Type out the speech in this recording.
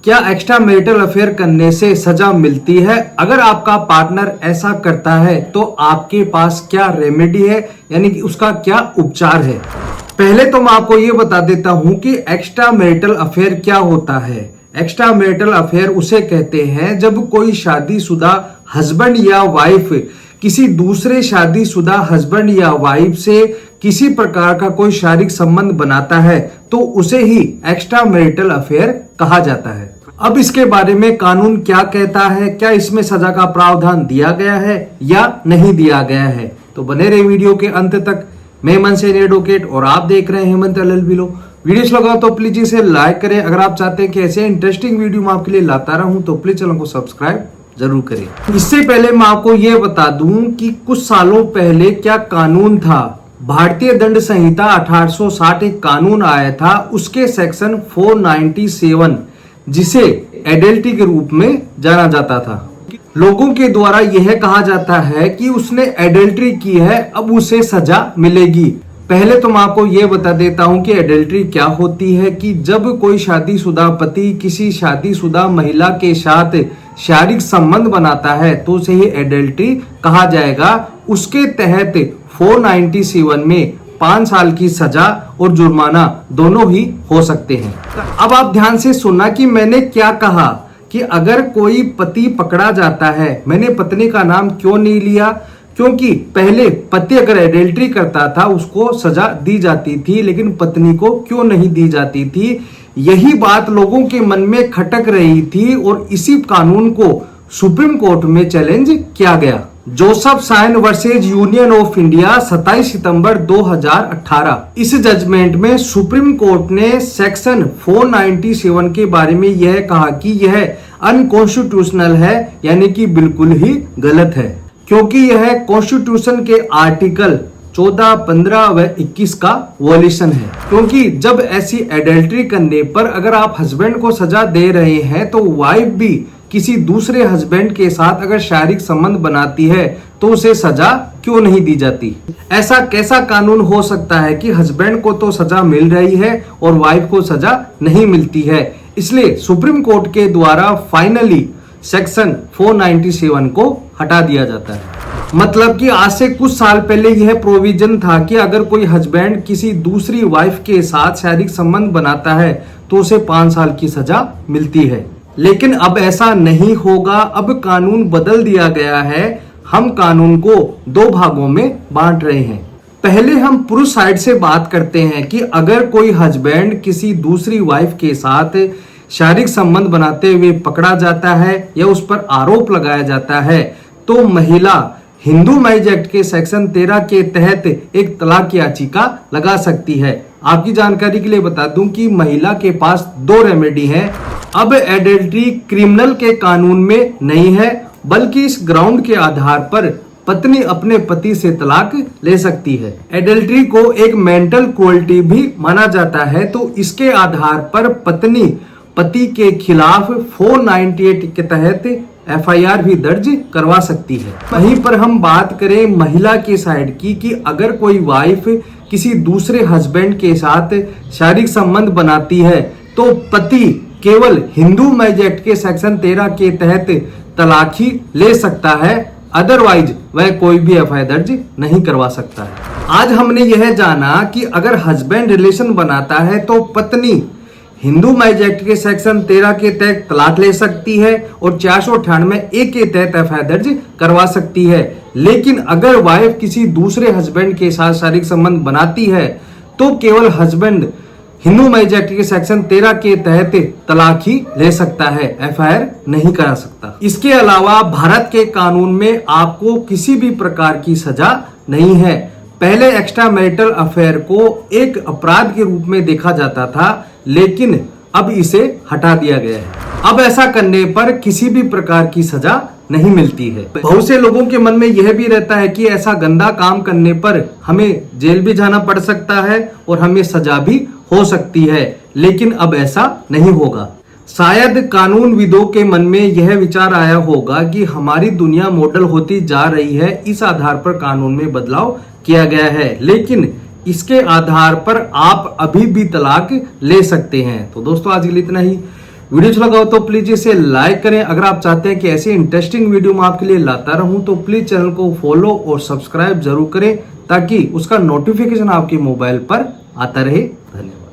क्या extra marital affair करने से सजा मिलती है? अगर आपका पार्टनर ऐसा करता है तो आपके पास क्या रेमेडी है, यानी कि उसका क्या उपचार है? पहले तो मैं आपको ये बता देता हूं कि एक्स्ट्रा मैरिटल अफेयर क्या होता है। एक्स्ट्रा मैरिटल अफेयर उसे कहते हैं जब कोई शादीशुदा हस्बैंड या वाइफ किसी दूसरे शादीशुदा हस्बैंड या वाइफ से किसी प्रकार का कोई शारीरिक संबंध बनाता है तो उसे ही एक्स्ट्रा मैरिटल अफेयर कहा जाता है। अब इसके बारे में कानून क्या कहता है, क्या इसमें सजा का प्रावधान दिया गया है या नहीं दिया गया है, तो बने रहे वीडियो के अंत तक। मैं हेमंत सैनी एडवोकेट और आप देख रहे हैं हेमंत LLB लॉ। वीडियोस लगाओ तो प्लीज इसे लाइक करें। अगर आप चाहते हैं कि ऐसे इंटरेस्टिंग वीडियो मैं आपके लिए लाता रहूं तो प्लीज चैनल को सब्सक्राइब जरूर करें। इससे पहले मैं आपको ये बता दूं कि कुछ सालों पहले क्या कानून था। भारतीय दंड संहिता 1860 एक कानून आया था, उसके सेक्शन 497 जिसे एडल्टी के रूप में जाना जाता था। लोगों के द्वारा यह कहा जाता है कि उसने एडल्ट्री की है, अब उसे सजा मिलेगी। पहले तो मैं आपको यह बता देता हूं कि एडल्ट्री क्या होती है, कि जब कोई शादीशुदा पति किसी शादीशुदा महिला के साथ शारीरिक संबंध बनाता है तो उसे ही एडल्ट्री कहा जाएगा। उसके तहत 497 में 5 साल की सजा और जुर्माना दोनों ही हो सकते हैं। अब आप ध्यान से सुनना कि मैंने क्या कहा, कि अगर कोई पति पकड़ा जाता है, मैंने पत्नी का नाम क्यों नहीं लिया, क्योंकि पहले पति अगर एडल्ट्री करता था उसको सजा दी जाती थी, लेकिन पत्नी को क्यों नहीं दी जाती थी, यही बात लोगों के मन में खटक रही थी और इसी कानून को सुप्रीम कोर्ट में चैलेंज किया गया। Joseph Shine versus Union of India 27 सितंबर 2018। इस जजमेंट में सुप्रीम कोर्ट ने सेक्शन 497 के बारे में यह कहा कि यह अनकॉन्स्टिट्यूशनल है, यानी कि बिल्कुल ही गलत है, क्योंकि यह कॉन्स्टिट्यूशन के आर्टिकल 14, 15 व 21 का वॉल्यूशन है। क्योंकि जब ऐसी एडल्ट्री करने पर अगर आप हस्बैंड को सजा दे रहे हैं तो वाइफ भी किसी दूसरे हस्बैंड के साथ अगर शारीरिक संबंध बनाती है तो उसे सजा क्यों नहीं दी जाती? ऐसा कैसा कानून हो सकता है कि हस्बैंड को तो सजा मिल रही है और वाइफ को सजा नहीं मिलती है? इसलिए सुप्रीम कोर्ट के द्वारा फाइनली सेक्शन 497 को हटा दिया जाता है। मतलब कि आज से कुछ साल पहले यह प्रोविजन था कि अगर कोई हस्बैंड किसी दूसरी वाइफ के साथ शारीरिक संबंध बनाता है तो उसे 5 साल की सजा मिलती है, लेकिन अब ऐसा नहीं होगा। अब कानून बदल दिया गया है। हम कानून को 2 भागों में बांट रहे हैं। पहले हम पुरुष साइड से बात करते हैं कि अगर कोई हस्बैंड किसी दूसरी वाइफ के साथ शारीरिक संबंध बनाते हुए पकड़ा जाता है या उस पर आरोप लगाया जाता है तो महिला हिंदू मैरिज एक्ट के सेक्शन 13 के तहत एक तलाक याचिका लगा सकती है। आपकी जानकारी के लिए बता दूं कि महिला के पास 2 रेमेडी हैं। अब एडल्ट्री क्रिमिनल के कानून में नहीं है, बल्कि इस ग्राउंड के आधार पर पत्नी अपने पति से तलाक ले सकती है। एडल्ट्री को एक मेंटल क्रूएल्टी भी माना जाता है, तो इसके आधार पर पत्नी पति के खिलाफ 498 के तहत FIR भी दर्ज करवा सकती है। वहीं पर हम बात करें महिला के साइड की, कि अगर कोई वाइफ किसी दूसरे हस्बैंड के साथ शारीरिक संबंध बनाती है तो पति केवल हिंदू मैरिज एक्ट के सेक्शन 13 के तहत तलाक ही ले सकता है, अदरवाइज वह कोई भी FIR दर्ज नहीं करवा सकता है। आज हमने यह जाना कि अगर हस्बैंड रिलेशन बनाता है तो पत्नी हिंदू मैरिज एक्ट के सेक्शन 13 के तहत तलाक ले सकती है और 498 के तहत FIR दर्ज करवा सकती है। लेकिन अगर वाइफ किसी दूसरे हस्बैंड के साथ शारीरिक संबंध बनाती है तो केवल हस्बैंड हिंदू मैरिज एक्ट के सेक्शन 13 के तहत तलाक ही ले सकता है, FIR नहीं करा सकता। इसके अलावा भारत के कानून में आपको किसी भी प्रकार की सजा नहीं है। पहले एक्स्ट्रा मैरिटल अफेयर को एक अपराध के रूप में देखा जाता था, लेकिन अब इसे हटा दिया गया है। अब ऐसा करने पर किसी भी प्रकार की सजा नहीं मिलती है। बहुत से लोगों के मन में यह भी रहता है कि ऐसा गंदा काम करने पर हमें जेल भी जाना पड़ सकता है और हमें सजा भी हो सकती है, लेकिन अब ऐसा नहीं होगा। शायद कानूनविदों के मन में यह विचार आया होगा कि हमारी दुनिया मॉडल होती जा रही है, इस आधार पर कानून में बदलाव किया गया है, लेकिन इसके आधार पर आप अभी भी तलाक ले सकते हैं। तो दोस्तों आज के लिए इतना ही। वीडियो अच्छा लगा हो तो प्लीज इसे लाइक करें। अगर आप चाहते हैं कि ऐसी इंटरेस्टिंग वीडियो मैं आपके लिए लाता रहूं तो प्लीज चैनल को फॉलो और सब्सक्राइब जरूर करें ताकि उसका नोटिफिकेशन आपके मोबाइल पर आता रहे। धन्यवाद।